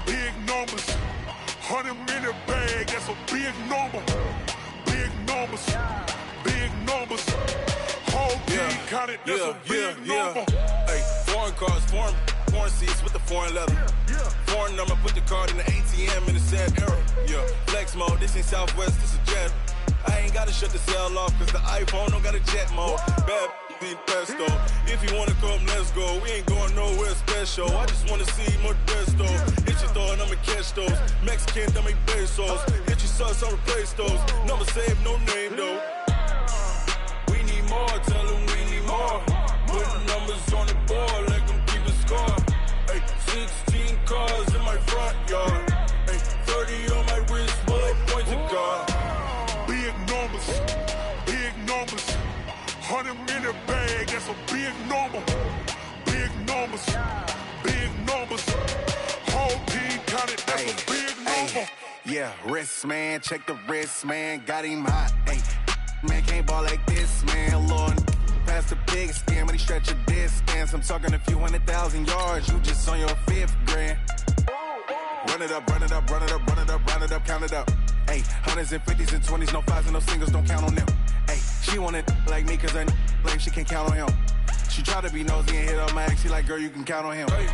big numbers. 100-minute bag, that's a big number. Big numbers, big numbers. Whole team counted, that's a big number. Hey, foreign cars, foreign seats with the foreign leather. Foreign number, put the card in the ATM in the sad era. Yeah, flex mode, this ain't Southwest, this is Jet. I ain't gotta shut the cell off, cause the iPhone don't got a jet mode. Bad be pesto. If you wanna come, let's go. We ain't going nowhere special. I just wanna see Modesto. Hit your thought, I'ma catch those. Mexican, don't make pesos. Hit your sus, I'll replace those. Number saved, no name though. We need more, tell them we need more. Putting numbers on the board, let them keep a score. Hey, 16 cars in my front yard. Hey, 30 on my wrist, bullet points of God. Big numbers, big numbers. 100-minute bag, that's a big number. Big numbers, big numbers. Whole team counted, that's a big number. Yeah, wrist man, check the wrist man, got him hot. Ay, man can't ball like this, man. Lord, past the big skin, when he stretch a distance. I'm talking a few 100,000 yards, you just on your 5th grand. Run it up, run it up, run it up, run it up, run it up, count it up. Ay, hundreds and 50s and 20s, no 5s and no singles, don't count on them. Ay, she want it like me, cause her blame, she can't count on him. She try to be nosy and hit on my ex, she like, girl, you can count on him. Hey,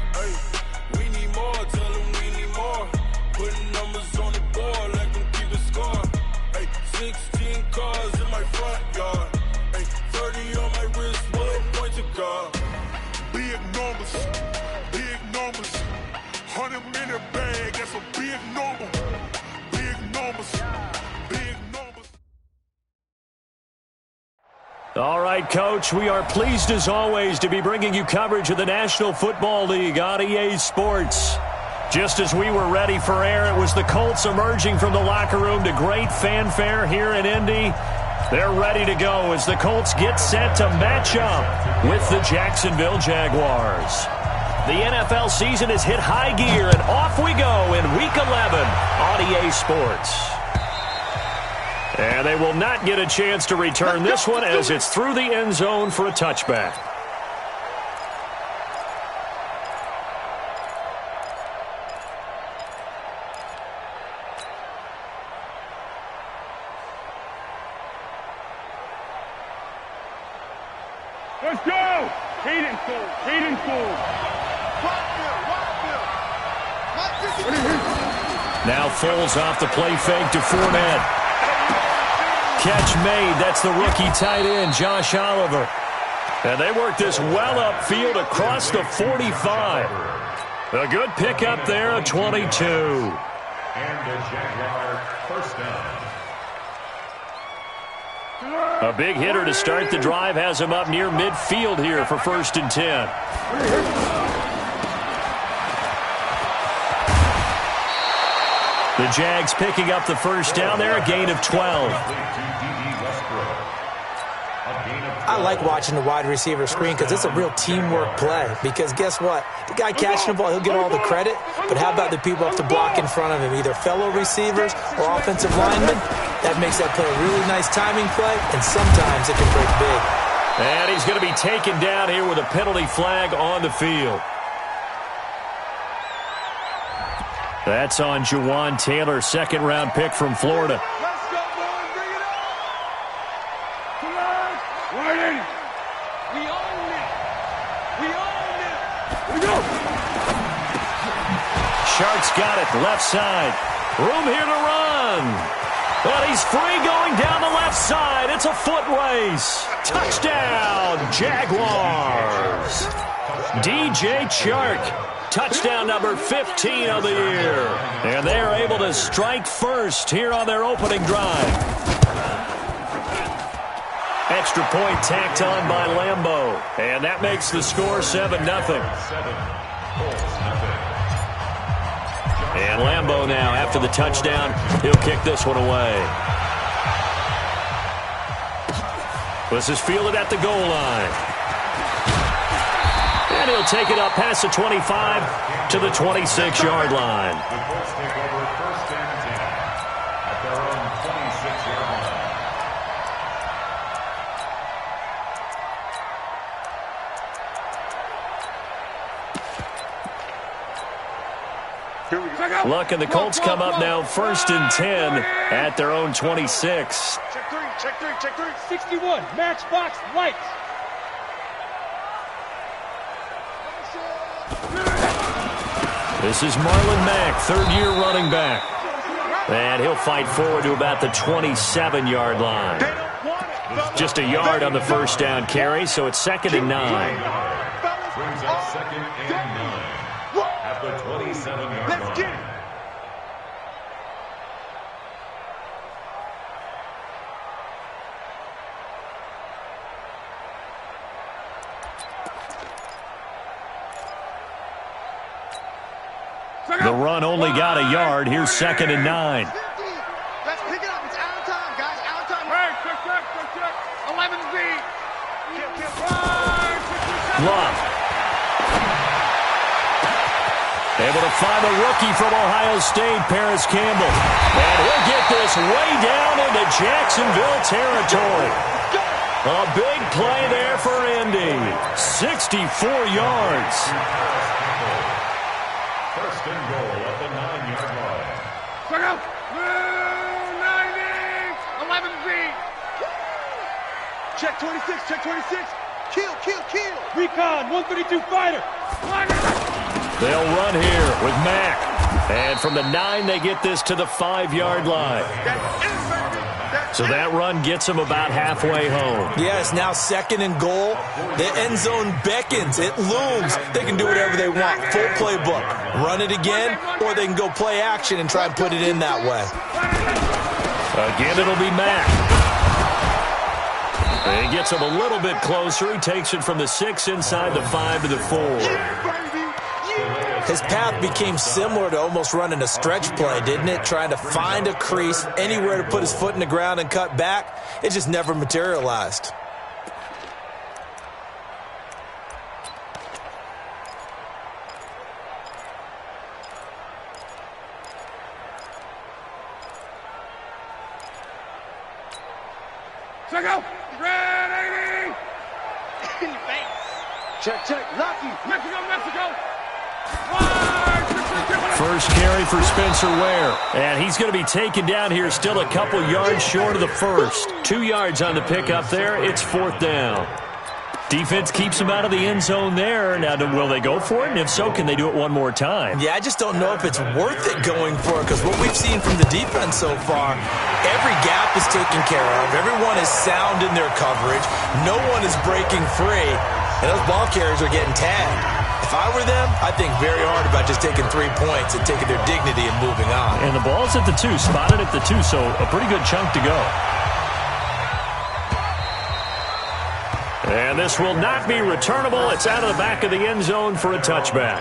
we need more, tell them we need more. Putting numbers on the board, let them keep a score. Hey, 16 cars in my front yard. Hey, 30 on my wrist, bullet points of God. Big numbers, big numbers. 100-minute bag, that's a big number. Big numbers, big numbers. All right, Coach, we are pleased as always to be bringing you coverage of the National Football League on EA Sports. Just as we were ready for air, it was the Colts emerging from the locker room to great fanfare here in Indy. They're ready to go as the Colts get set to match up with the Jacksonville Jaguars. The NFL season has hit high gear, and off we go in Week 11 on EA Sports. And they will not get a chance to return this one as it's through the end zone for a touchback. Let's go! Hayden full. Now Foles off the play fake to Fournette. Catch made. That's the rookie tight end, Josh Oliver. And they work this well upfield across the 45. A good pickup there, a 22. And the Jaguar first down. A big hitter to start the drive has him up near midfield here for 1st and 10. The Jags picking up the first down there, a gain of 12. I like watching the wide receiver screen because it's a real teamwork play. Because guess what? The guy catching the ball, he'll get all the credit. But how about the people up to block in front of him, either fellow receivers or offensive linemen? That makes that play a really nice timing play, and sometimes it can break big. And he's going to be taken down here with a penalty flag on the field. That's on Juwan Taylor, second-round pick from Florida. Let's go, boys. Bring it up. Come on. Right in. We own it. We own it. Here we go. Shark's got it, left side. Room here to run. But he's free going down the left side. It's a foot race. Touchdown, Jaguars. DJ Chark. Touchdown number 15 of the year. And they are able to strike first here on their opening drive. Extra point tacked on by Lambeau. And that makes the score 7-0. And Lambeau now, after the touchdown, he'll kick this one away. This is fielded at the goal line. And he'll take it up past the 25 to the 26-yard line. The Colts take over 1st and 10 at their own 26-yard line. Luck, and the Colts come up now 1st and 10 at their own 26. Check three. 61, matchbox, lights. This is Marlon Mack, third-year running back. And he'll fight forward to about the 27-yard line. Just a yard on the first down carry, so it's 2nd and 9. Brings up 2nd and 9 at the 27-yard line. Let's get it. The run only got a yard. Here's 2nd and 9. Let's pick it up. It's out of time, guys. Out of time. Hey, check. 11Z. Love. Able to find the rookie from Ohio State, Paris Campbell. And he'll get this way down into Jacksonville territory. A big play there for Indy. 64 yards. First and goal at the 9-yard line. Check out. 90. 11Z. Check 26. Kill. Recon, 132 fighter. They'll run here with Mack. And from the 9, they get this to the 5-yard line. So that run gets them about halfway home. Yeah, it's now 2nd and goal. The end zone beckons. It looms. They can do whatever they want. Full playbook. Run it again, or they can go play action and try and put it in that way. Again, it'll be Mack. He gets him a little bit closer. He takes it from the 6 inside the 5 to the 4. His path became similar to almost running a stretch play, didn't it? Trying to find a crease, anywhere to put his foot in the ground and cut back. It just never materialized. Check out. Red 80. In the face. Check. Lucky. Mexico. First carry for Spencer Ware. And he's going to be taken down here, still a couple yards short of the first. 2 yards on the pickup there. It's 4th down. Defense keeps him out of the end zone there. Now, will they go for it? And if so, can they do it one more time? Yeah, I just don't know if it's worth it going for it, because what we've seen from the defense so far, every gap is taken care of. Everyone is sound in their coverage. No one is breaking free. And those ball carriers are getting tagged. If I were them, I'd think very hard about just taking 3 points and taking their dignity and moving on. And the ball's at the 2, spotted at the 2, so a pretty good chunk to go. And this will not be returnable. It's out of the back of the end zone for a touchback.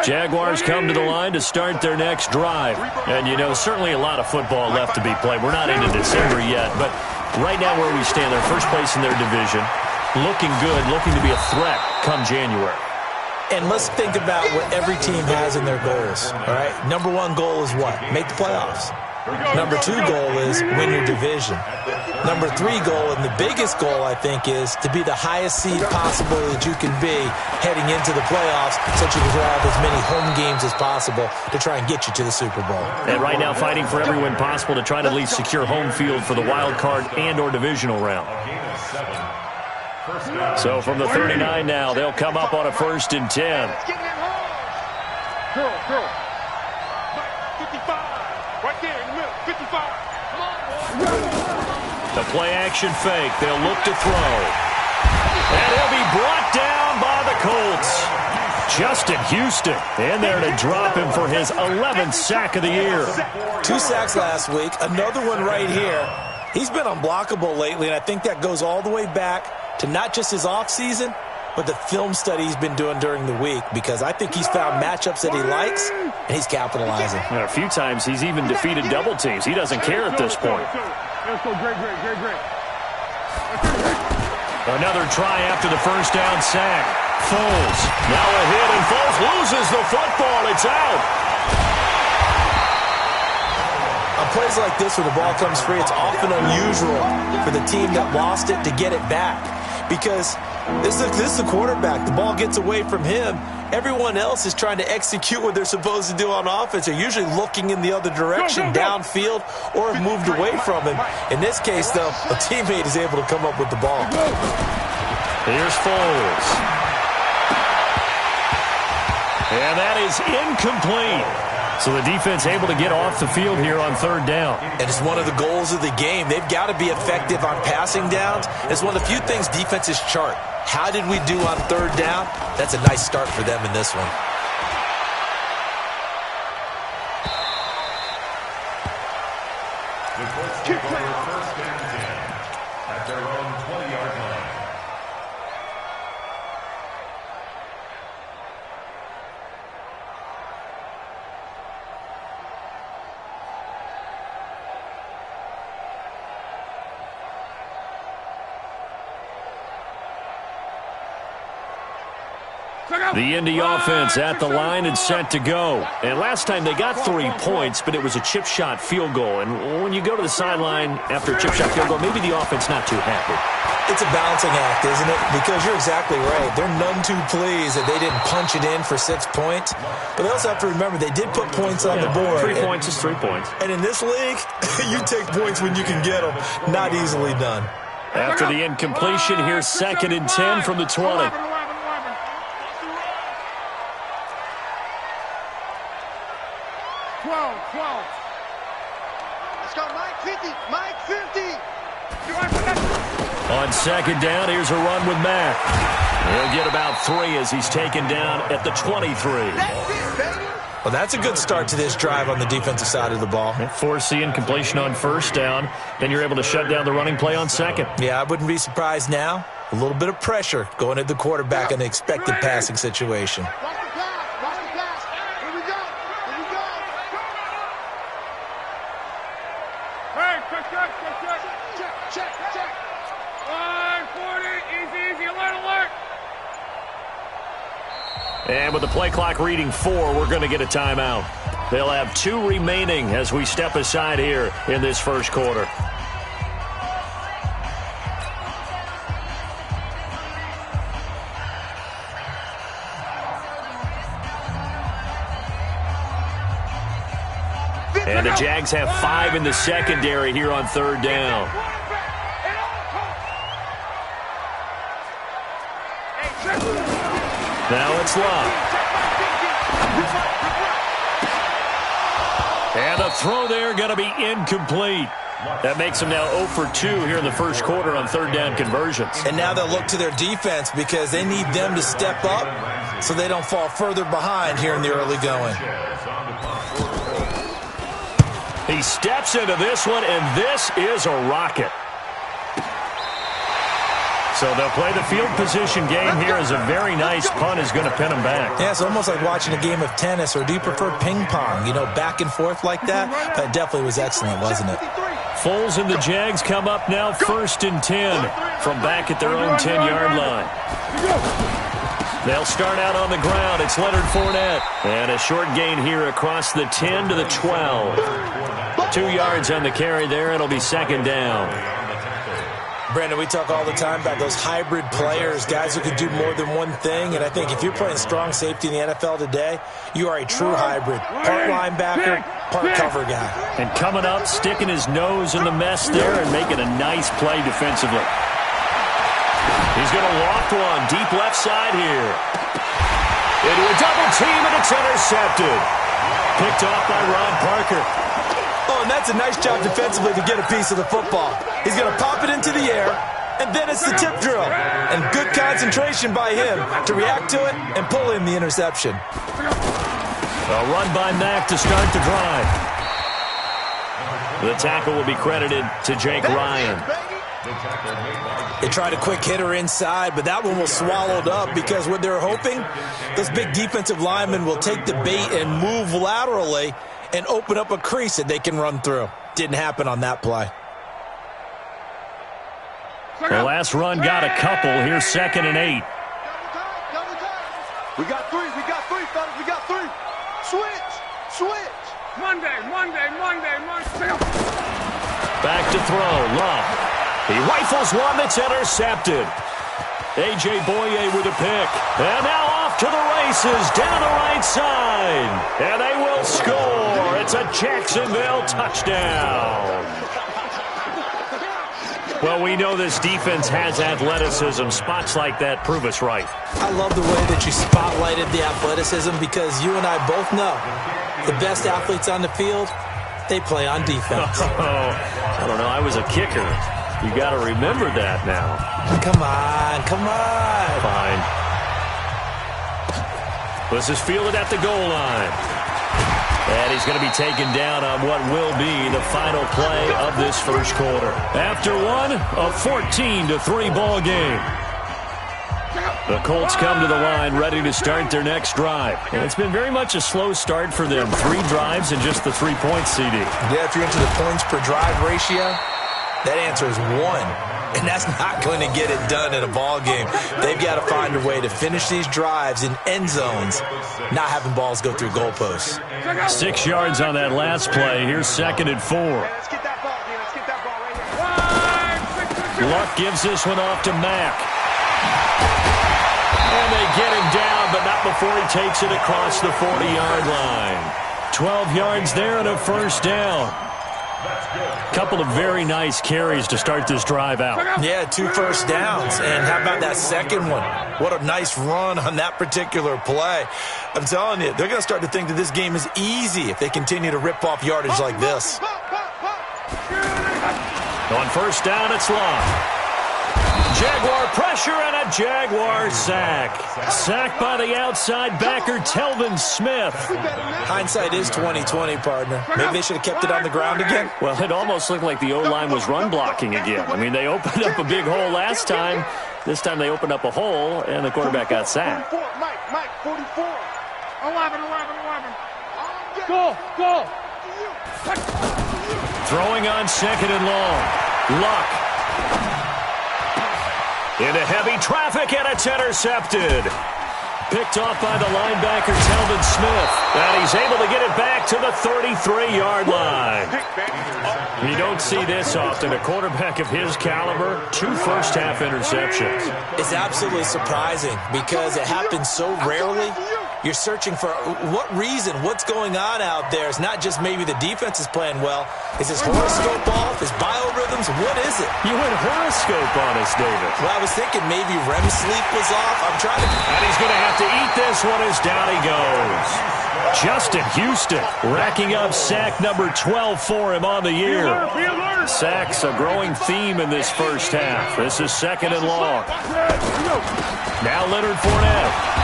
Jaguars come to the line to start their next drive. And, you know, certainly a lot of football left to be played. We're not into December yet, but right now where we stand, they're first place in their division. Looking good, looking to be a threat come January. And let's think about what every team has in their goals, all right? Number 1 goal is what? Make the playoffs. Number 2 goal is win your division. Number 3 goal, and the biggest goal, I think, is to be the highest seed possible that you can be heading into the playoffs, so that you can have as many home games as possible to try and get you to the Super Bowl. And right now fighting for every win possible to try to at least secure home field for the wild card and or divisional round. So from the 39 now, they'll come up on a 1st and 10. Girl. 55. Right there in the middle. 55. Come on, boy. The play-action fake. They'll look to throw. And he'll be brought down by the Colts. Justin Houston in there to drop him for his 11th sack of the year. 2 sacks last week. Another one right here. He's been unblockable lately, and I think that goes all the way back to not just his offseason, but the film study he's been doing during the week, because I think he's found matchups that he likes, and he's capitalizing. And a few times he's even defeated double teams. He doesn't care at this point. Great. Another try after the first down sack. Foles. Now a hit, and Foles loses the football. It's out. A plays like this where the ball comes free, it's often unusual for the team that lost it to get it back. Because this is the quarterback. The ball gets away from him. Everyone else is trying to execute what they're supposed to do on offense. They're usually looking in the other direction, downfield, or have moved away from him. In this case, though, a teammate is able to come up with the ball. Here's Foles. And that is incomplete. So the defense able to get off the field here on third down. And it's one of the goals of the game. They've got to be effective on passing downs. It's one of the few things defenses chart. How did we do on third down? That's a nice start for them in this one. The Colts take over first and 10 at their own 20-yard line. The Indy offense at the line and set to go. And last time they got 3 points, but it was a chip shot field goal. And when you go to the sideline after a chip shot field goal, maybe the offense not too happy. It's a balancing act, isn't it? Because you're exactly right. They're none too pleased that they didn't punch it in for 6 points. But they also have to remember they did put points on the board. 3 points is 3 points. And in this league, you take points when you can get them. Not easily done. After the incompletion, here's 2nd and 10 from the 20. 12. Let's go, Mike 50. Mike 50. On 2nd down, here's a run with Mack. He'll get about 3 as he's taken down at the 23. Well, that's a good start to this drive on the defensive side of the ball. Force the incompletion on 1st down. Then you're able to shut down the running play on 2nd. Yeah, I wouldn't be surprised now. A little bit of pressure going at the quarterback in the expected passing situation. And with the play clock reading 4, we're going to get a timeout. They'll have 2 remaining as we step aside here in this first quarter. And the Jags have 5 in the secondary here on 3rd down. Now it's Love. And a throw there going to be incomplete. That makes them now 0 for 2 here in the first quarter on 3rd down conversions. And now they'll look to their defense because they need them to step up so they don't fall further behind here in the early going. He steps into this one, and this is a rocket. So they'll play the field position game here as a very nice punt is going to pin them back. Yeah, it's almost like watching a game of tennis, or do you prefer ping pong? You know, back and forth like that? That definitely was excellent, wasn't it? Foles and the Jags come up now 1st and 10 from back at their own 10-yard line. They'll start out on the ground. It's Leonard Fournette. And a short gain here across the 10 to the 12. 2 yards on the carry there. It'll be 2nd down. Brandon, we talk all the time about those hybrid players, guys who can do more than one thing. And I think if you're playing strong safety in the NFL today, you are a true hybrid. Part linebacker, part cover guy. And coming up, sticking his nose in the mess there and making a nice play defensively. He's going to loft one deep left side here. Into a double team, and it's intercepted. Picked off by Ron Parker. Oh, and that's a nice job defensively to get a piece of the football. He's going to pop it into the air, and then it's the tip drill. And good concentration by him to react to it and pull in the interception. A run by Mack to start the drive. The tackle will be credited to Jake Ryan. They tried a quick hitter inside, but that one was swallowed up because what they're hoping, those big defensive linemen will take the bait and move laterally and open up a crease that they can run through. Didn't happen on that play. The last run got a couple. Here's 2nd and 8. We got 3, fellas. We got 3. Switch. Monday. Back to throw. Love. He rifles one that's intercepted. A.J. Boye with a pick. And now off to the races down the right side. And they will score. It's a Jacksonville touchdown. Well, we know this defense has athleticism. Spots like that prove us right. I love the way that you spotlighted the athleticism because you and I both know the best athletes on the field, they play on defense. I don't know. I was a kicker. You got to remember that now. Come on. Fine. This is fielded at the goal line. And he's going to be taken down on what will be the final play of this first quarter. After one, a 14-3 ball game. The Colts come to the line ready to start their next drive. And it's been very much a slow start for them. 3 drives and just the 3 points, CD. Yeah, if you're into the points per drive ratio, that answer is 1. And that's not going to get it done in a ball game. They've got to find a way to finish these drives in end zones, not having balls go through goalposts. 6 yards on that last play. Here's 2nd and 4. Let's get that ball here. Luck gives this one off to Mack. And they get him down, but not before he takes it across the 40-yard line. 12 yards there and a first down. Couple of very nice carries to start this drive out. Yeah, 2 first downs. And how about that second one? What a nice run on that particular play. I'm telling you, they're going to start to think that this game is easy if they continue to rip off yardage like this. On first down, it's Long. Jaguar pressure and a Jaguar sack. Sacked by the outside backer, Telvin Smith. Hindsight is 20/20, partner. Maybe they should have kept it on the ground again. Well, it almost looked like the O-line was run blocking again. I mean, they opened up a big hole last time. This time they opened up a hole, and the quarterback got sacked. Mike, 44. 11. Go. Throwing on 2nd and long. Luck. Into heavy traffic, and it's intercepted. Picked off by the linebacker, Telvin Smith. And he's able to get it back to the 33-yard line. You don't see this often. A quarterback of his caliber, 2 first-half interceptions. It's absolutely surprising because it happens so rarely. You're searching for what reason, what's going on out there. It's not just maybe the defense is playing well. Is his horoscope off? His biorhythms? What is it? You went horoscope on us, David. Well, I was thinking maybe REM sleep was off. I'm trying to... And he's going to have to eat this one as down he goes. Justin Houston racking up sack number 12 for him on the year. Sacks a growing theme in this first half. This is 2nd and long. Now Leonard Fournette.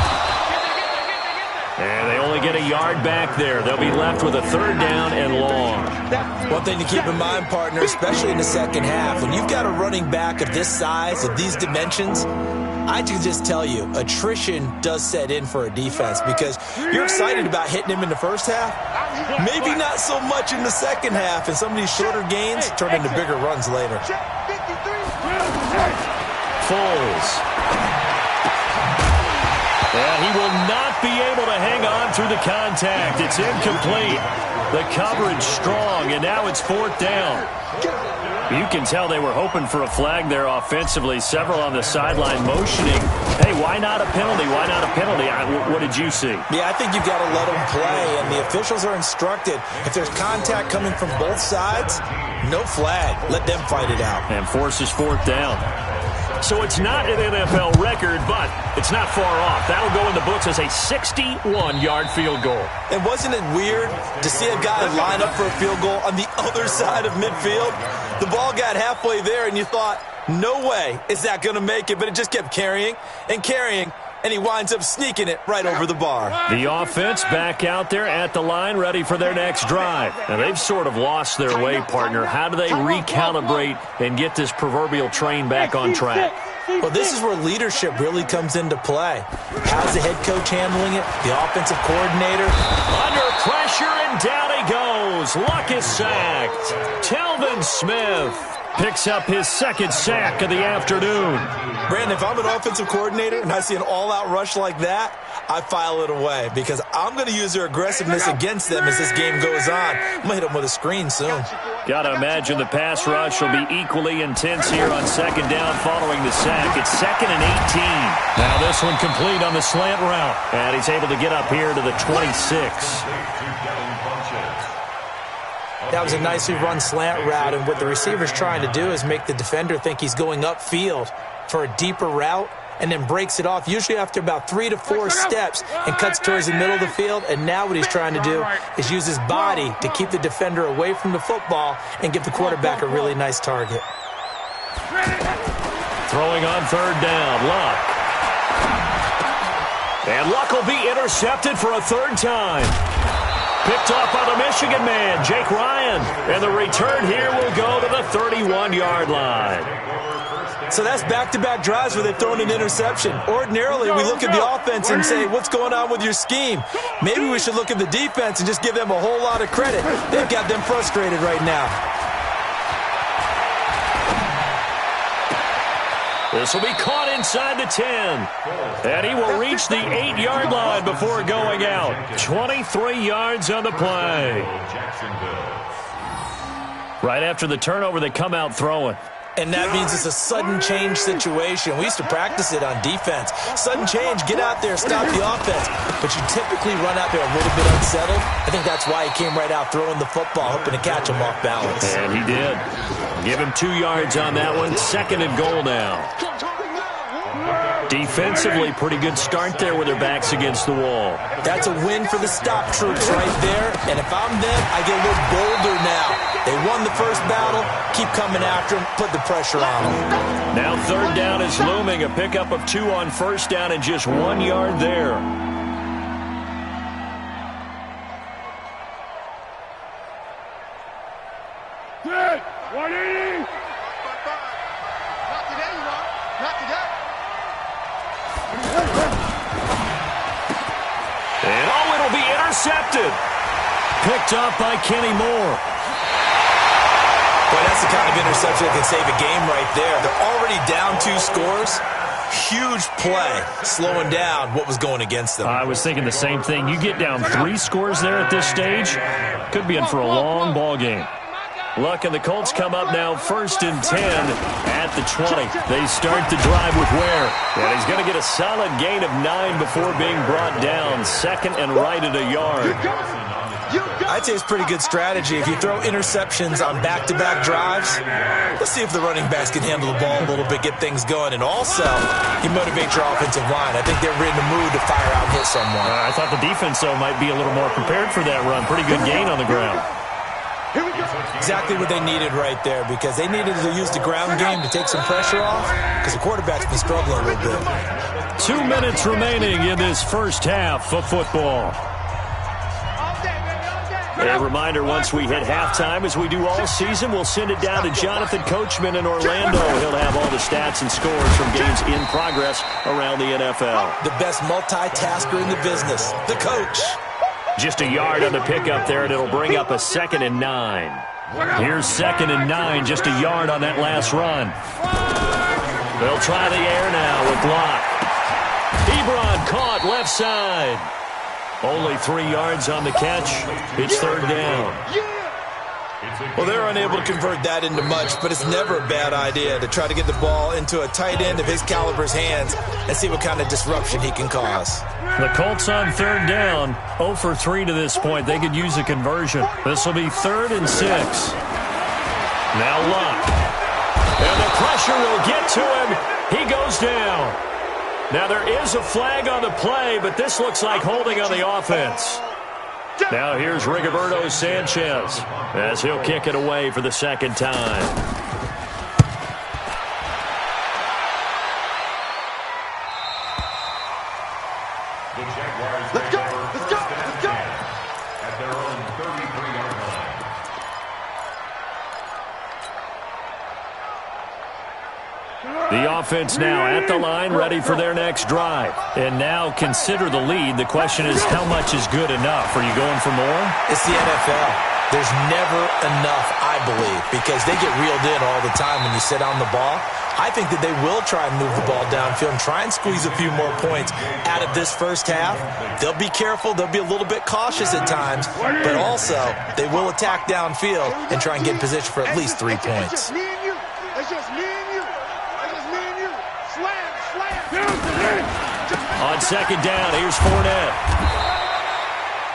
And they only get a yard back there. They'll be left with a 3rd down and long. One thing to keep in mind, partner, especially in the second half, when you've got a running back of this size, of these dimensions, I can just tell you, attrition does set in for a defense because you're excited about hitting him in the first half. Maybe not so much in the second half, and some of these shorter gains turn into bigger runs later. Foles. And he will not be able to hang on through the contact. It's incomplete. The coverage strong, and now it's 4th down. You can tell they were hoping for a flag there offensively. Several on the sideline motioning. Hey, why not a penalty? Why not a penalty? What did you see? Yeah, I think you've got to let them play, and the officials are instructed. If there's contact coming from both sides, no flag. Let them fight it out. And forces 4th down. So it's not an NFL record, but it's not far off. That'll go in the books as a 61-yard field goal. And wasn't it weird to see a guy line up for a field goal on the other side of midfield? The ball got halfway there, and you thought, no way is that going to make it, but it just kept carrying and carrying, and he winds up sneaking it right over the bar. The offense back out there at the line, ready for their next drive. Now, they've sort of lost their way, partner. How do they recalibrate and get this proverbial train back on track? Well, this is where leadership really comes into play. How's the head coach handling it? The offensive coordinator? Under pressure, and down he goes. Luck is sacked. Telvin Smith picks up his second sack of the afternoon. Brandon, if I'm an offensive coordinator and I see an all-out rush like that, I file it away because I'm going to use their aggressiveness against them as this game goes on. I'm going to hit them with a screen soon. Got to imagine the pass rush will be equally intense here on second down following the sack. It's 2nd and 18. Now this one complete on the slant route. And he's able to get up here to the 26. That was a nicely run slant route, and what the receiver's trying to do is make the defender think he's going upfield for a deeper route and then breaks it off, usually after about 3 to 4 steps, and cuts towards the middle of the field. And now what he's trying to do is use his body to keep the defender away from the football and give the quarterback a really nice target. Throwing on third down, Luck. And Luck will be intercepted for a third time. Picked off by the Michigan man, Jake Ryan. And the return here will go to the 31-yard line. So that's back-to-back drives where they've thrown an interception. Ordinarily, we look at the offense and say, what's going on with your scheme? Maybe we should look at the defense and just give them a whole lot of credit. They've got them frustrated right now. This will be caught inside the 10. And he will reach the 8-yard line before going out. 23 yards on the play. Right after the turnover, they come out throwing. And that means it's a sudden change situation. We used to practice it on defense. Sudden change, get out there, stop the offense. But you typically run out there a little bit unsettled. I think that's why he came right out throwing the football, hoping to catch him off balance. And he did. Give him 2 yards on that one. 2nd and goal now. Defensively, pretty good start there with their backs against the wall. That's a win for the stop troops right there. And if I'm them, I get a little bolder now. They won the first battle. Keep coming after them. Put the pressure on them. Now third down is looming. A pickup of 2 on first down and just 1 yard there. Good. 180. Not today, you know. Not today. And it'll be intercepted. Picked up by Kenny Moore. Boy, that's the kind of interception that can save a game right there. They're already down 2 scores. Huge play, slowing down what was going against them. I was thinking the same thing. You get down 3 scores there at this stage, could be in for a long ball game. Luck and the Colts come up now 1st and 10 at the 20. They start the drive with Ware. And he's going to get a solid gain of 9 before being brought down. 2nd and right at a yard. I'd say it's pretty good strategy. If you throw interceptions on back-to-back drives, let's see if the running backs can handle the ball a little bit, get things going. And also, you motivate your offensive line. I think they're in the mood to fire out and hit someone. I thought the defense, though, might be a little more prepared for that run. Pretty good gain on the ground. Exactly what they needed right there, because they needed to use the ground game to take some pressure off, because the quarterback's been struggling a little bit. 2 minutes remaining in this first half of football. A reminder, once we hit halftime, as we do all season, we'll send it down to Jonathan Coachman in Orlando. He'll have all the stats and scores from games in progress around the NFL. The best multitasker in the business, the coach. Just a yard on the pickup there, and it'll bring up a 2nd and 9. Here's 2nd and 9, just a yard on that last run. They'll try the air now with Locke. Ebron caught left side. Only 3 yards on the catch. It's third down. Well, they're unable to convert that into much, but it's never a bad idea to try to get the ball into a tight end of his caliber's hands and see what kind of disruption he can cause. The Colts on third down, 0 for 3 to this point. They could use a conversion. This will be 3rd and 6. Now Luck. And the pressure will get to him. He goes down. Now there is a flag on the play, but this looks like holding on the offense. Now here's Rigoberto Sanchez as he'll kick it away for the 2nd time. Let's go. Let's go. Let's go. At their own 33-yard line. The offense now at the line, ready for their next drive. And now consider the lead. The question is, how much is good enough? Are you going for more? It's the NFL. There's never enough, I believe, because they get reeled in all the time when you sit on the ball. I think that they will try and move the ball downfield and try and squeeze a few more points out of this first half. They'll be careful. They'll be a little bit cautious at times, but also they will attack downfield and try and get in position for at least 3 points. It's just me and you. It's just me and you. It's just me and you. Slam. On second down, here's Fournette.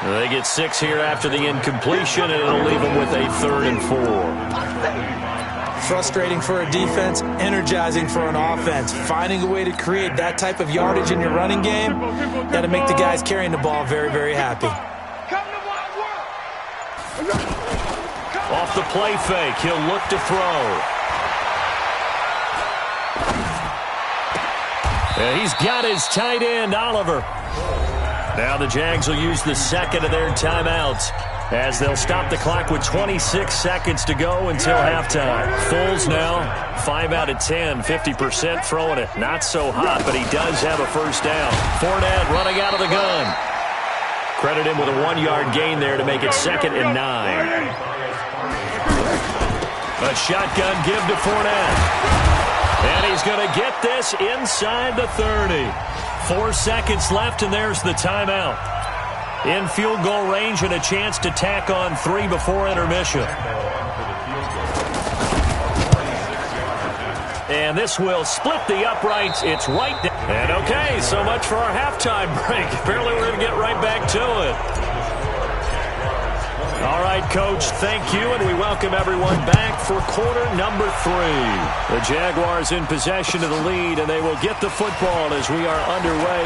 They get 6 here after the incompletion, and it'll leave them with a 3rd and 4. Frustrating for a defense, energizing for an offense. Finding a way to create that type of yardage in your running game, got to make the guys carrying the ball very, very happy. Off the play fake, he'll look to throw. And he's got his tight end, Oliver. Now the Jags will use the second of their timeouts as they'll stop the clock with 26 seconds to go until halftime. Foles now, 5 out of 10, 50% throwing it. Not so hot, but he does have a first down. Fournette running out of the gun. Credit him with a 1-yard gain there to make it 2nd and 9. A shotgun give to Fournette. And he's going to get this inside the 30. 4 seconds left, and there's the timeout. In field goal range and a chance to tack on 3 before intermission. And this will split the uprights. It's right down. And okay, so much for our halftime break. Apparently we're going to get right back to it. All right, Coach, thank you, and we welcome everyone back for quarter number 3. The Jaguars in possession of the lead, and they will get the football as we are underway.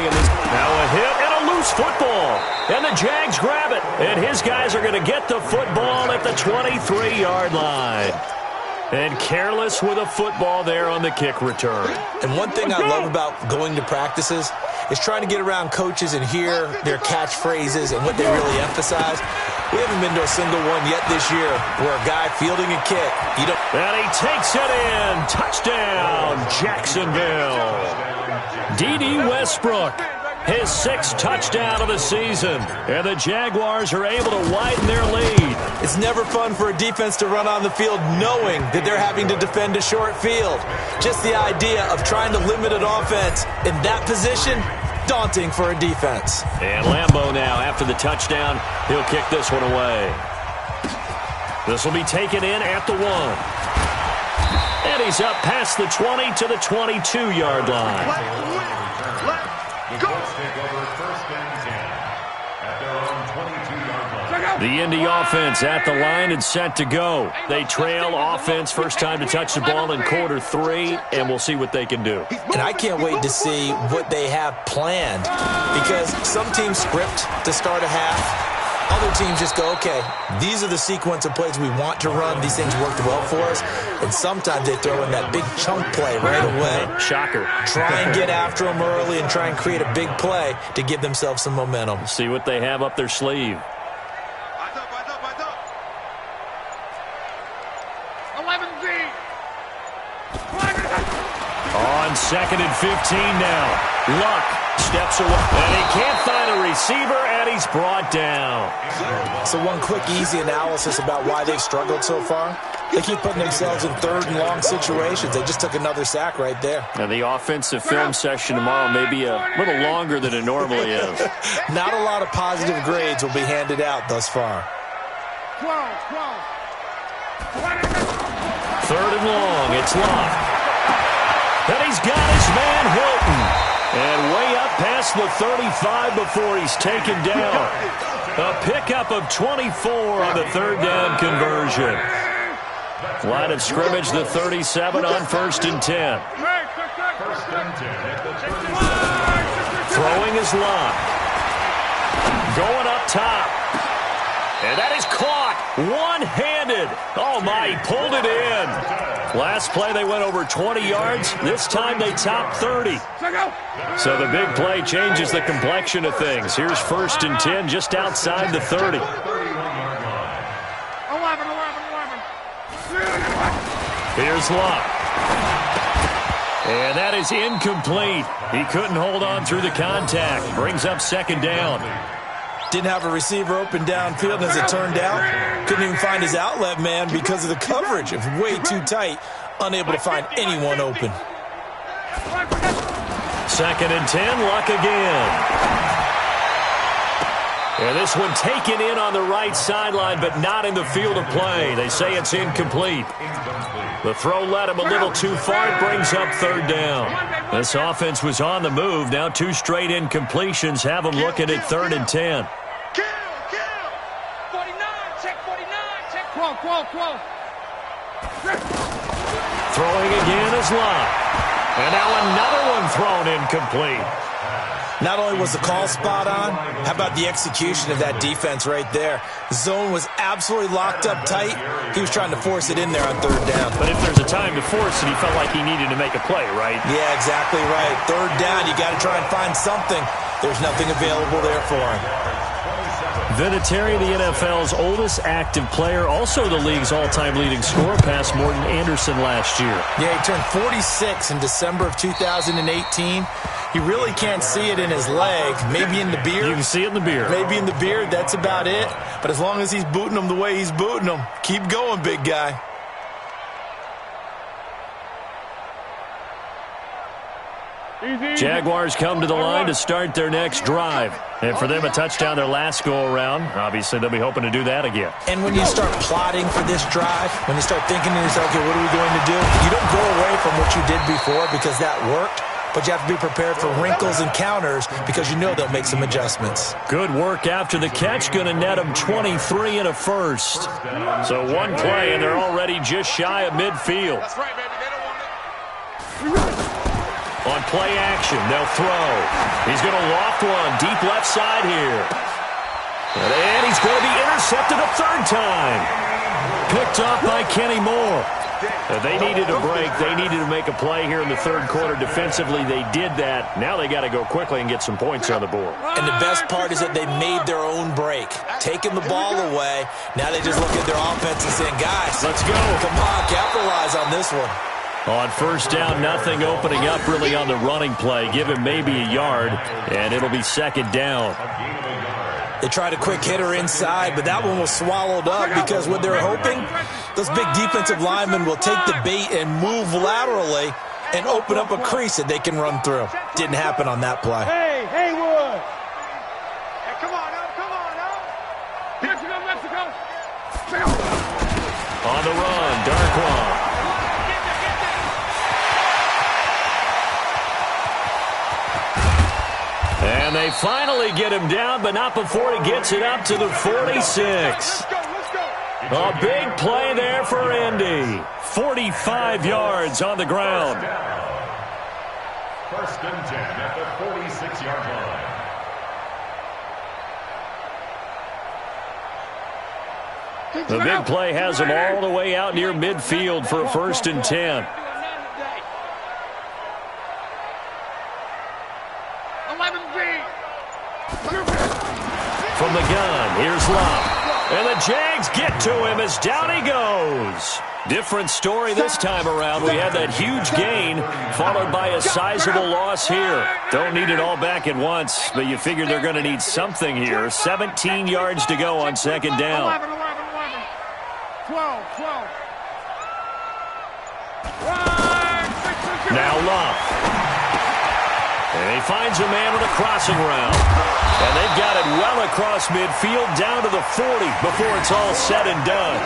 Now a hit and a loose football, and the Jags grab it, and his guys are going to get the football at the 23-yard line. And careless with a football there on the kick return. And one thing I love about going to practices is trying to get around coaches and hear their catchphrases and what they really emphasize. We haven't been to a single one yet this year where a guy fielding a kick, and he takes it in. Touchdown, Jacksonville. D.D. Westbrook, his 6th touchdown of the season. And the Jaguars are able to widen their lead. It's never fun for a defense to run on the field knowing that they're having to defend a short field. Just the idea of trying to limit an offense in that position, daunting for a defense. And Lambeau now, after the touchdown, he'll kick this one away. This will be taken in at the 1. And he's up past the 20 to the 22-yard line. The Indy offense at the line and set to go. They trail offense, first time to touch the ball in quarter 3, and we'll see what they can do. And I can't wait to see what they have planned, because some teams script to start a half. Other teams just go, okay, these are the sequence of plays we want to run. These things worked well for us. And sometimes they throw in that big chunk play right away. Shocker. Try and get after them early and try and create a big play to give themselves some momentum. See what they have up their sleeve. On 2nd and 15 now. Luck steps away. And he can't find a receiver, and he's brought down. So one quick, easy analysis about why they've struggled so far. They keep putting themselves in 3rd and long situations. They just took another sack right there. And the offensive film session tomorrow may be a little longer than it normally is. Not a lot of positive grades will be handed out thus far. 3rd and long. It's Luck. And he's got his man Hilton. And way up past the 35 before he's taken down. A pickup of 24 on the 3rd down conversion. Line of scrimmage, the 37 on 1st and 10. Throwing is Luck. Going up top. And that is caught one-handed. Oh, my, he pulled it in. Last play, they went over 20 yards. This time, they topped 30. So the big play changes the complexion of things. Here's 1st and 10 just outside the 30. Here's Luck. And that is incomplete. He couldn't hold on through the contact. Brings up 2nd down. Didn't have a receiver open downfield, and as it turned out, couldn't even find his outlet man because of the coverage. It was way too tight, unable to find anyone open. 2nd and 10, Luck again. And this one taken in on the right sideline, but not in the field of play. They say it's incomplete. The throw led him a little too far. It brings up 3rd down. This offense was on the move. Now 2 straight incompletions have them looking at 3rd and 10. 49, check 49, check. Quo. Throwing again is Luck. And now another one thrown incomplete. Not only was the call spot on, how about the execution of that defense right there? The zone was absolutely locked up tight. He was trying to force it in there on 3rd down. But if there's a time to force it, he felt like he needed to make a play, right? Yeah, exactly right. 3rd down, you got to try and find something. There's nothing available there for him. Vinatieri, the NFL's oldest active player, also the league's all-time leading scorer, past Morton Anderson last year. Yeah, he turned 46 in December of 2018. He really can't see it in his leg, maybe in the beard. You can see it in the beard. Maybe in the beard, that's about it. But as long as he's booting them the way he's booting them, keep going, big guy. Jaguars come to the line to start their next drive. And for them, a touchdown their last go-around. Obviously, they'll be hoping to do that again. And when you start plotting for this drive, when you start thinking to yourself, okay, what are we going to do? You don't go away from what you did before because that worked, but you have to be prepared for wrinkles and counters because you know they'll make some adjustments. Good work after the catch. Going to net them 23 and a first. So one play, and they're already just shy of midfield. That's right, baby. They don't want it. On play action, they'll throw. He's going to loft one deep left side here. And he's going to be intercepted a 3rd time. Picked off by Kenny Moore. They needed a break. They needed to make a play here in the 3rd quarter. Defensively, they did that. Now they got to go quickly and get some points on the board. And the best part is that they made their own break. Taking the ball away. Now they just look at their offense and saying, guys, let's go. Come on, capitalize on this one. On 1st down, nothing opening up really on the running play. Give him maybe a yard, and it'll be 2nd down. They tried a quick hitter inside, but that one was swallowed up because what they're hoping, those big defensive linemen will take the bait and move laterally and open up a crease that they can run through. Didn't happen on that play. Hey, Haywood. Hey, come on now. Mexico. On the run, Darkwan. And they finally get him down, but not before he gets it up to the 46. A big play there for Indy. 45 yards on the ground. 1st and 10 at the 46-yard line. The big play has him all the way out near midfield for a 1st and 10. From the gun, here's Love. And the Jags get to him as down he goes. Different story this time around. We had that huge gain followed by a sizable loss here. Don't need it all back at once, but you figure they're going to need something here. 17 yards to go on 2nd down. 12. Now Love. And he finds a man with a crossing route. And they've got it well across midfield down to the 40 before it's all said and done.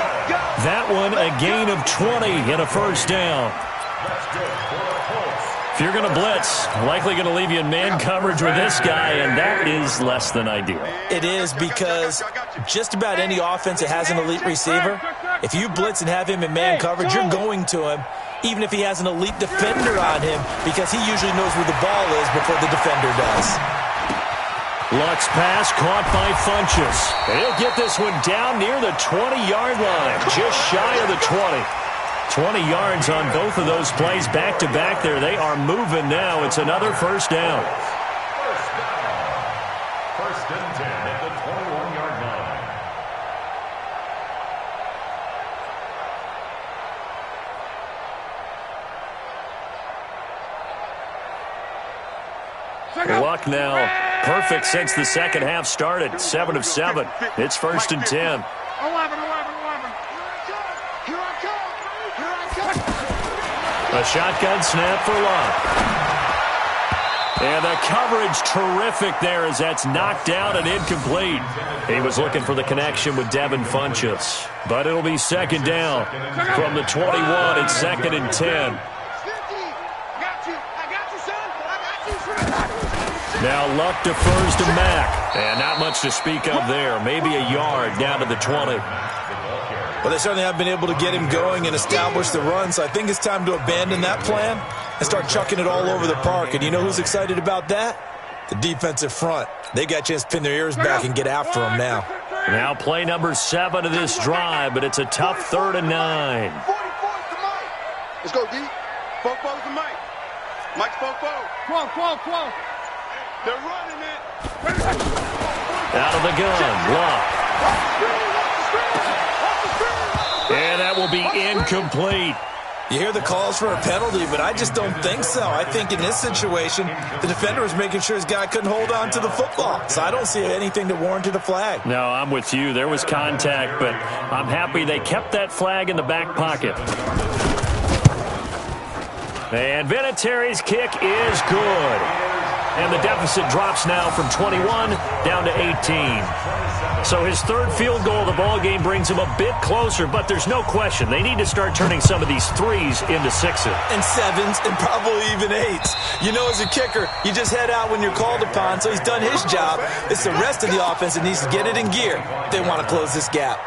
That one a gain of 20 and a 1st down. If you're going to blitz, likely going to leave you in man coverage with this guy, and that is less than ideal. It is because just about any offense that has an elite receiver, if you blitz and have him in man coverage, you're going to him, even if he has an elite defender on him, because he usually knows where the ball is before the defender does. Luck's pass caught by Funchess. And he'll get this one down near the 20-yard line, just shy of the 20. 20 yards on both of those plays back-to-back there. They are moving now. It's another 1st down. 1st and 10 at the 21-yard line. Luck now perfect since the second half started. 7 of 7. It's 1st and 10. 11. Here I come. A shotgun snap for Love. And the coverage terrific there as that's knocked out and incomplete. He was looking for the connection with Devin Funchess. But it'll be 2nd down from the 21. It's 2nd and 10. Now Luck defers to Mack. And not much to speak of there. Maybe a yard down to the 20. Well, they certainly have been able to get him going and establish the run, so I think it's time to abandon that plan and start chucking it all over the park. And you know who's excited about that? The defensive front. They got a chance to pin their ears back and get after him now. Now play number 7 of this drive, but it's a tough 3rd and 9. Let's go, D. Fofo's the Mike. Mike's Fofo. Quo. They're running it. Out of the gun, Luck. And that will be incomplete. You hear the calls for a penalty, but I just don't think so. I think in this situation, the defender was making sure his guy couldn't hold on to the football. So I don't see anything that warranted a flag. No, I'm with you. There was contact, but I'm happy they kept that flag in the back pocket. And Vinatieri's kick is good. And the deficit drops now from 21 down to 18. So his 3rd field goal of the ballgame brings him a bit closer, but there's no question they need to start turning some of these 3s into 6s. And 7s and probably even 8s. You know, as a kicker, you just head out when you're called upon, so he's done his job. It's the rest of the offense that needs to get it in gear if they want to close this gap.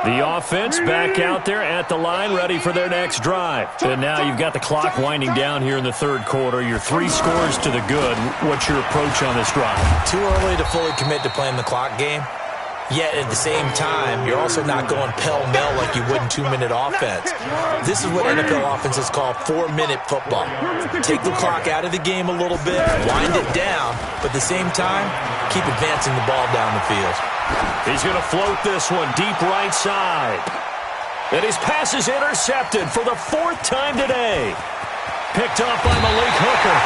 The offense back out there at the line, ready for their next drive. And now you've got the clock winding down here in the 3rd quarter. Your 3 scores to the good. What's your approach on this drive? Too early to fully commit to playing the clock game. Yet at the same time, you're also not going pell-mell like you would in 2-minute offense. This is what NFL offenses call 4-minute football. Take the clock out of the game a little bit, wind it down, but at the same time, keep advancing the ball down the field. He's going to float this one deep right side. And his pass is intercepted for the 4th time today. Picked off by Malik Hooker.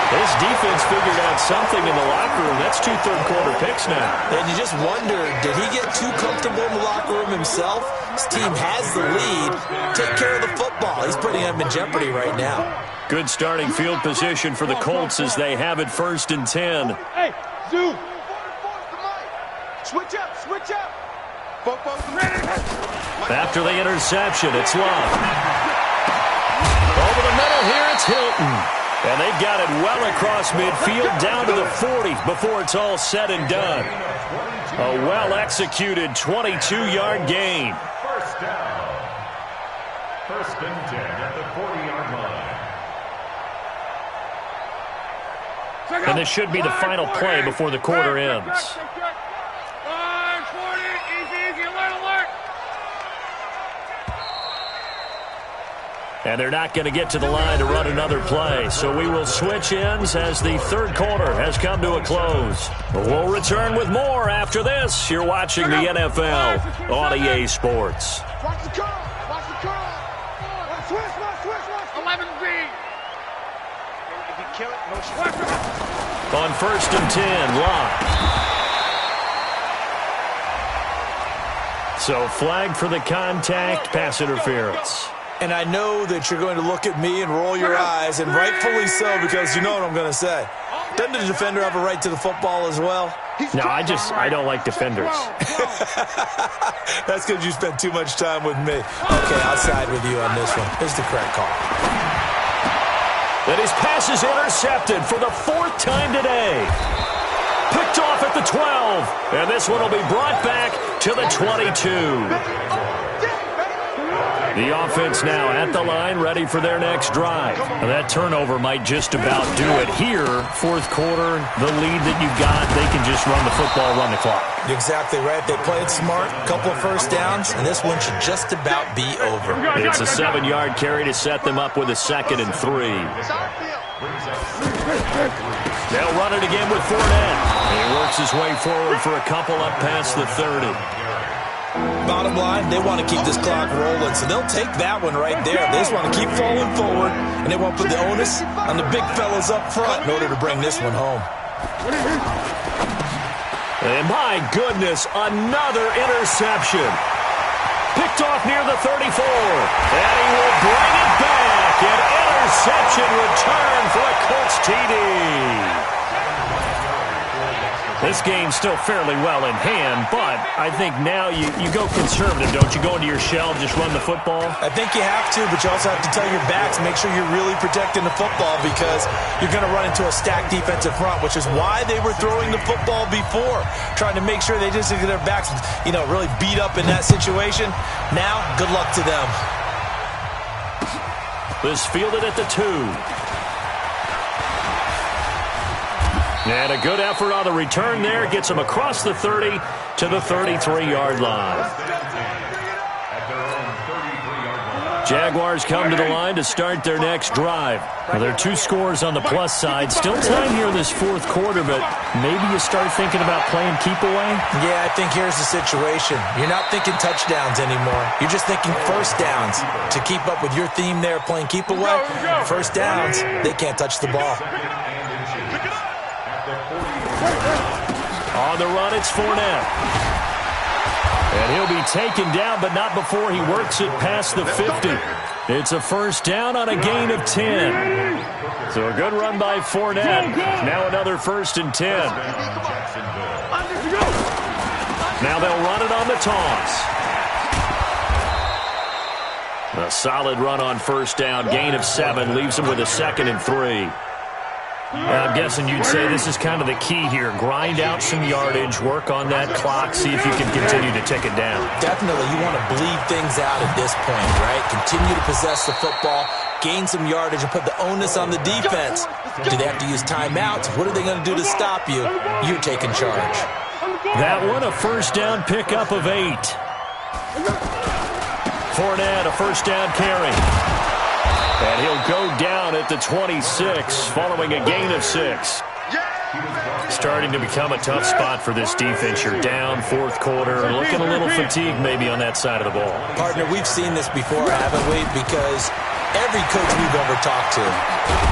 This defense figured out something in the locker room. That's 2 third-quarter picks now. And you just wonder, did he get too comfortable in the locker room himself? His team has the lead. Take care of the football. He's putting them in jeopardy right now. Good starting field position for the Colts as they have it 1st and 10. Hey, Zoo. Switch up. After the interception, it's Love. Over the middle here, it's Hilton. And they've got it well across midfield down to the 40 before it's all said and done. A well-executed 22-yard gain. 1st down. 1st and 10 at the 40-yard line. And this should be the final play before the quarter ends. And they're not going to get to the line to run another play. So we will switch ends as the 3rd quarter has come to a close. We'll return with more after this. You're watching the NFL on EA Sports. Watch the curl. Switch. 11B. If you kill it, motion. On 1st and 10, Locke. So flag for the contact, pass interference. And I know that you're going to look at me and roll your eyes, and rightfully so, because you know what I'm going to say. Doesn't the defender have a right to the football as well? No, I don't like defenders. That's because you spent too much time with me. Okay, I'll side with you on this one. Here's the correct call. And his pass is intercepted for the 4th time today. Picked off at the 12. And this one will be brought back to the 22. The offense now at the line, ready for their next drive. Now that turnover might just about do it here. 4th quarter, the lead that you've got, they can just run the football, run the clock. You're exactly right. They played smart, a couple of 1st downs, and this one should just about be over. It's a 7-yard carry to set them up with a 2nd and 3. They'll run it again with Fournette. He works his way forward for a couple up past the 30. Bottom line, they want to keep this clock rolling, so they'll take that one right there. They just want to keep falling forward, and they want to put the onus on the big fellas up front in order to bring this one home. And my goodness, another interception. Picked off near the 34. And he will bring it back. An interception return for a Colts TD. This game's still fairly well in hand, but I think now you go conservative, don't you? Go into your shell and just run the football? I think you have to, but you also have to tell your backs, make sure you're really protecting the football because you're going to run into a stacked defensive front, which is why they were throwing the football before, trying to make sure they just get their backs, really beat up in that situation. Now, good luck to them. This fielded at the 2. And a good effort on the return there. Gets him across the 30 to the 33-yard line. Jaguars come to the line to start their next drive. Now, there are 2 scores on the plus side. Still time here in this fourth quarter, but maybe you start thinking about playing keep away? Yeah, I think here's the situation. You're not thinking touchdowns anymore. You're just thinking first downs. To keep up with your theme there, playing keep away, first downs, they can't touch the ball. On the run, it's Fournette. And he'll be taken down, but not before he works it past the 50. It's a first down on a gain of 10. So a good run by Fournette. Now another 1st and 10. Now they'll run it on the toss. A solid run on first down. Gain of 7 leaves him with a 2nd and 3. I'm guessing you'd say this is kind of the key here. Grind out some yardage, work on that clock, see if you can continue to tick it down. Definitely. You want to bleed things out at this point, right? Continue to possess the football, gain some yardage, and put the onus on the defense. Do they have to use timeouts? What are they going to do to stop you? You're taking charge. That one, a first down pickup of 8. Fournette, a first down carry. And he'll go down at the 26 following a gain of 6. Starting to become a tough spot for this defense. You're down, fourth quarter, looking a little fatigued maybe on that side of the ball. Partner, we've seen this before, haven't we? Because every coach we've ever talked to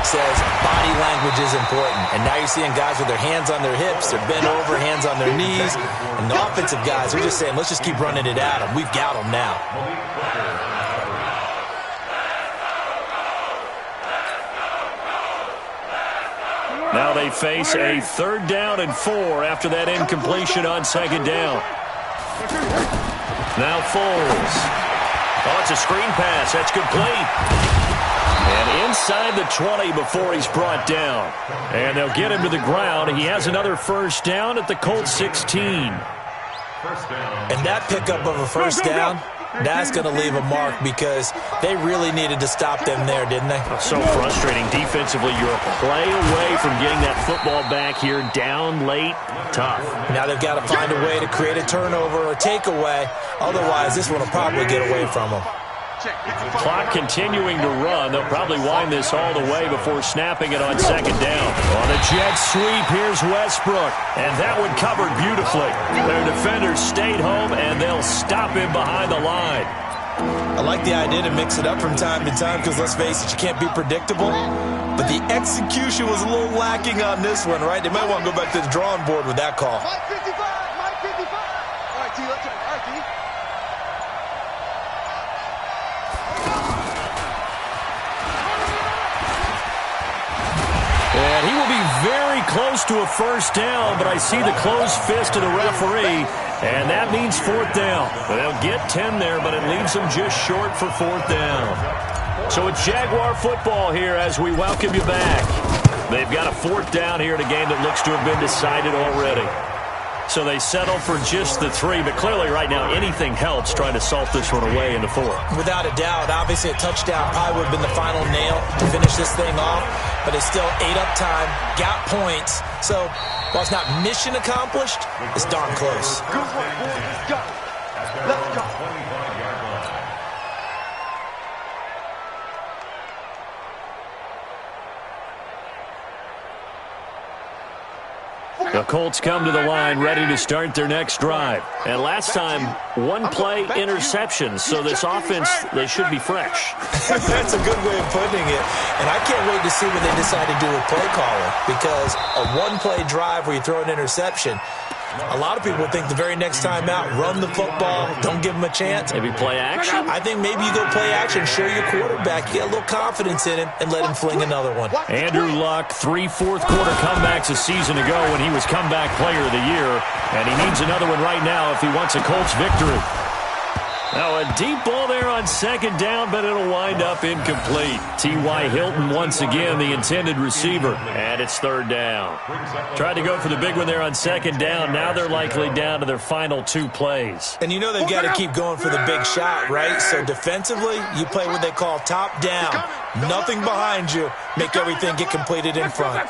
says body language is important. And now you're seeing guys with their hands on their hips, they're bent over, hands on their knees. And the offensive guys are just saying, let's just keep running it at them. We've got them now. Now they face a 3rd down and 4 after that incompletion on 2nd down. Now Foles. Oh, it's a screen pass. That's complete. And inside the 20 before he's brought down. And they'll get him to the ground. He has another first down at the Colts 16. And that pickup of a first down, that's going to leave a mark because they really needed to stop them there, didn't they? So frustrating. Defensively, you're a play away from getting that football back here. Down late, tough. Now they've got to find a way to create a turnover or takeaway. Otherwise, this one will probably get away from them. Clock continuing to run. They'll probably wind this all the way before snapping it on 2nd down. On a jet sweep, here's Westbrook. And that one covered beautifully. Their defenders stayed home, and they'll stop him behind the line. I like the idea to mix it up from time to time because, let's face it, you can't be predictable. But the execution was a little lacking on this one, right? They might want to go back to the drawing board with that call. Mike 55, Mike 55. All right, T, let's go. All right, T. And he will be very close to a first down, but I see the closed fist of the referee, and that means 4th down. They'll get 10 there, but it leaves them just short for 4th down. So it's Jaguar football here as we welcome you back. They've got a 4th down here in a game that looks to have been decided already. So they settle for just the 3, but clearly right now anything helps trying to salt this one away in the 4th. Without a doubt, obviously a touchdown probably would have been the final nail to finish this thing off, but it's still ate up time, got points. So while it's not mission accomplished, it's darn close. Good work, boys. Let's go. Let's go. The Colts come to the line ready to start their next drive. And last time, one-play interceptions. So this offense, they should be fresh. That's a good way of putting it. And I can't wait to see what they decide to do with play calling. Because a one-play drive where you throw an interception, a lot of people think the very next time out, run the football, don't give them a chance. Maybe play action? I think maybe you go play action, show your quarterback, you get a little confidence in him, and let him fling another one. Andrew Luck, 3 fourth-quarter comebacks a season ago when he was comeback player of the year. And he needs another one right now if he wants a Colts victory. Now, a deep ball there on second down, but it'll wind up incomplete. T.Y. Hilton once again the intended receiver, and it's third down. Tried to go for the big one there on second down. Now they're likely down to their final 2 plays. And you know they've got to keep going for the big shot, right? So defensively, you play what they call top down. Nothing behind you. Make everything get completed in front.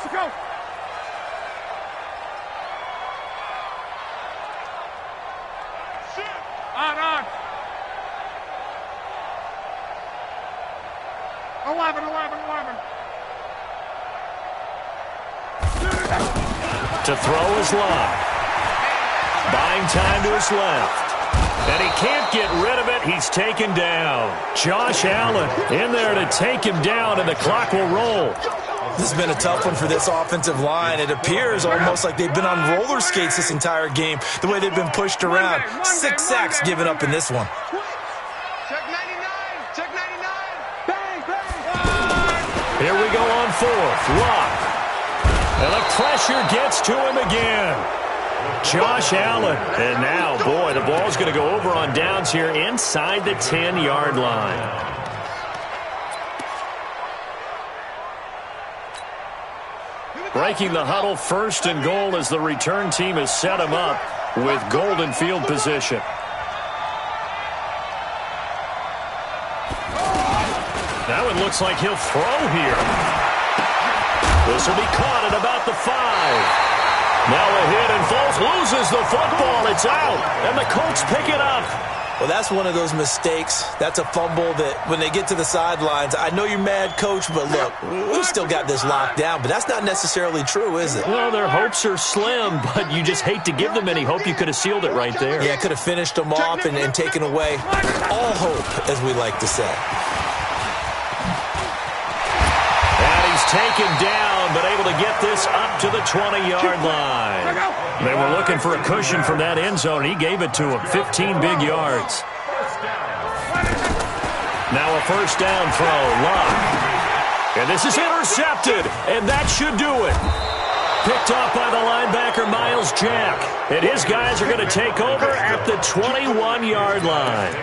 On. 11. To throw is Locke. Buying time to his left. And he can't get rid of it. He's taken down. Josh Allen in there to take him down, and the clock will roll. This has been a tough one for this offensive line. It appears almost like they've been on roller skates this entire game, the way they've been pushed around. 6 sacks given up in this one. Here we go on fourth. Locke. And the pressure gets to him again. Josh Allen. And now, boy, the ball's going to go over on downs here inside the 10-yard line. Breaking the huddle, 1st and goal as the return team has set him up with golden field position. Now it looks like he'll throw here. This will be caught at about the 5. Now a hit, and Foles loses the football. It's out, and the Colts pick it up. Well, that's one of those mistakes. That's a fumble that when they get to the sidelines, I know you're mad, Coach, but look, we've still got this locked down. But that's not necessarily true, is it? Well, their hopes are slim, but you just hate to give them any hope. You could have sealed it right there. Yeah, could have finished them off and taken away all hope, as we like to say. Taken down, but able to get this up to the 20-yard line. They were looking for a cushion from that end zone. He gave it to him. 15 big yards. Now a first down throw. Locke. And this is intercepted, and that should do it. Picked off by the linebacker, Miles Jack. And his guys are going to take over at the 21-yard line.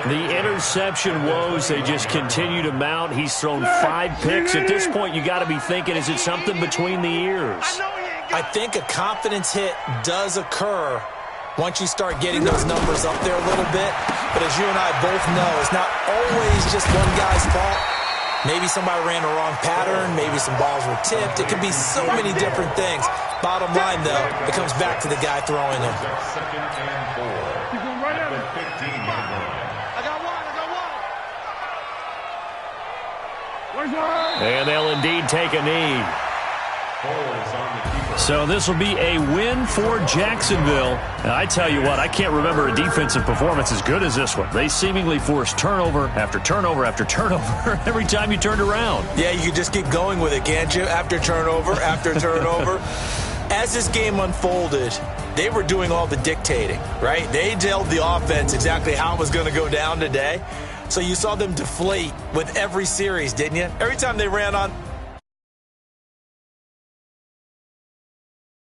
The interception woes, they just continue to mount. He's thrown 5 picks. At this point, you got to be thinking, is it something between the ears? I think a confidence hit does occur once you start getting those numbers up there a little bit. But as you and I both know, it's not always just one guy's fault. Maybe somebody ran a wrong pattern. Maybe some balls were tipped. It could be so many different things. Bottom line, though, it comes back to the guy throwing them. Second and 4. At the 15-yard line. And they'll indeed take a knee. So this will be a win for Jacksonville. And I tell you what, I can't remember a defensive performance as good as this one. They seemingly forced turnover after turnover after turnover every time you turned around. Yeah, you can just keep going with it, can't you? After turnover, after turnover. As this game unfolded, they were doing all the dictating, right? They told the offense exactly how it was going to go down today. So you saw them deflate with every series, didn't you? Every time they ran on